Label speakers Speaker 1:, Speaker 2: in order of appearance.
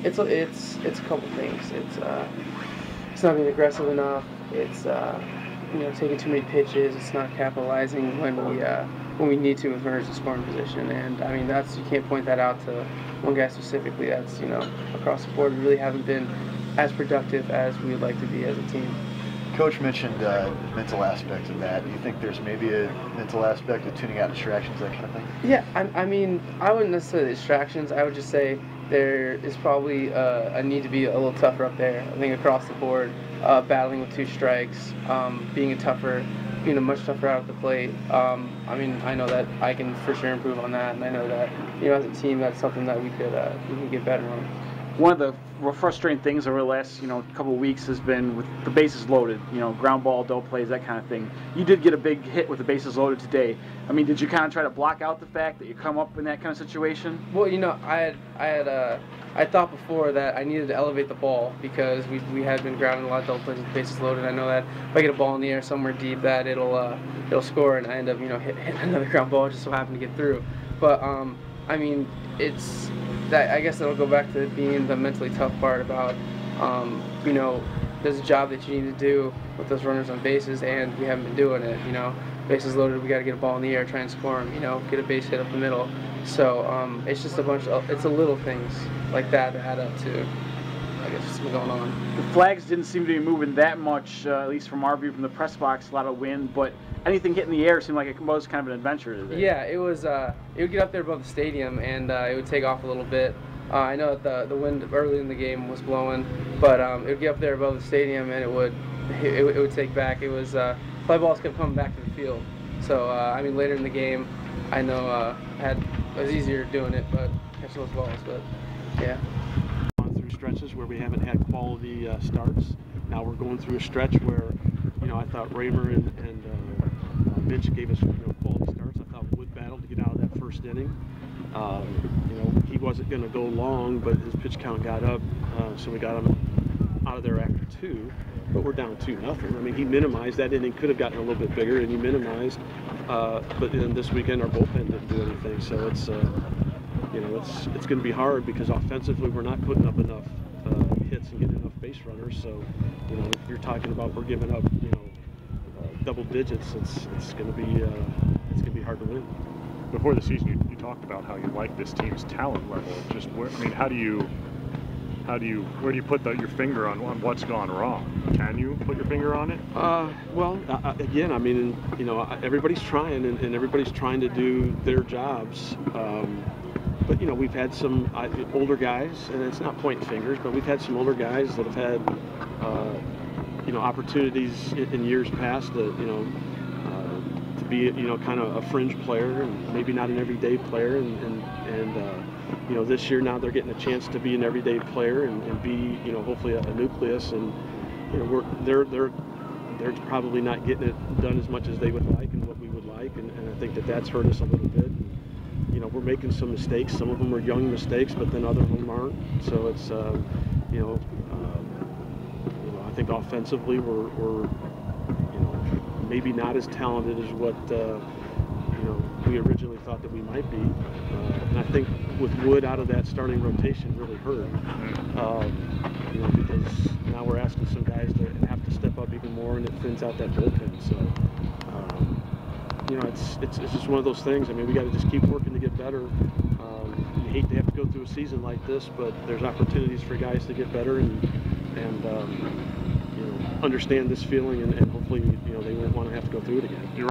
Speaker 1: It's a couple things. It's not being aggressive enough. It's taking too many pitches. It's not capitalizing when we need to with runners in scoring position. And I mean you can't point that out to one guy specifically. That's across the board. We really haven't been as productive as we would like to be as a team.
Speaker 2: Coach mentioned mental aspects of that. Do you think there's maybe a mental aspect of tuning out distractions, that kind of thing?
Speaker 1: Yeah, I mean, I wouldn't necessarily distractions. I would just say there is probably a need to be a little tougher up there. I think across the board, battling with 2 strikes, being much tougher out at the plate. I mean, I know that I can for sure improve on that, and I know that as a team, that's something that we can get better on.
Speaker 3: One of the frustrating things over the last couple of weeks has been with the bases loaded, ground ball, double plays, that kind of thing. You did get a big hit with the bases loaded today. I mean, did you kind of try to block out the fact that you come up in that kind of situation?
Speaker 1: Well, I thought before that I needed to elevate the ball because we had been grounding a lot of double plays with bases loaded. I know that if I get a ball in the air somewhere deep, that it'll score, and I end up hitting another ground ball, just so happened to get through. But I mean, it's that I guess it'll go back to being the mentally tough part about there's a job that you need to do with those runners on bases, and we haven't been doing it. Bases loaded, we got to get a ball in the air, try and score them. Get a base hit up the middle. So it's just it's a little things like that add up to, I guess, what's been going on.
Speaker 3: The flags didn't seem to be moving that much, at least from our view from the press box. A lot of wind, but anything hitting the air seemed like it was kind of an adventure today.
Speaker 1: Yeah, it was. It would get up there above the stadium, and it would take off a little bit. I know that the wind early in the game was blowing, but it would get up there above the stadium, and it would take back. It was fly balls kept coming back to the field. So I mean, later in the game, I know it was easier doing it, but catching those balls. But yeah.
Speaker 4: Gone through stretches where we haven't had quality starts. Now we're going through a stretch where I thought Raymer and Mitch gave us quality starts. I thought Wood battled to get out of that first inning. He wasn't going to go long, but his pitch count got up, so we got him out of there after 2. But we're down 2-0. I mean, he minimized that inning. Could have gotten a little bit bigger, and he minimized. But then this weekend our bullpen didn't do anything, so it's going to be hard because offensively we're not putting up enough hits and getting enough base runners. So you're talking about we're giving up double digits. It's going to be hard to win.
Speaker 5: Before the season, you talked about how you like this team's talent level. Just where do you put your finger on what's gone wrong? Can you put your finger on it?
Speaker 4: Again, I mean, everybody's trying, and everybody's trying to do their jobs. But we've had some older guys, and it's not pointing fingers, but we've had some older guys that have had opportunities in years past to be kind of a fringe player and maybe not an everyday player, and this year now they're getting a chance to be an everyday player and be hopefully a nucleus, and they're probably not getting it done as much as they would like and what we would like, and I think that's hurt us a little bit. We're making some mistakes. Some of them are young mistakes, but then other of them aren't. So it's I think offensively we're maybe not as talented as what we originally thought that we might be, and I think with Wood out of that starting rotation really hurt, because now we're asking some guys to have to step up even more, and it thins out that bullpen. So it's just one of those things. I mean, we got to just keep working to get better. You hate to have to go through a season like this, but there's opportunities for guys to get better and understand this feeling, and hopefully they won't want to have to go through it again.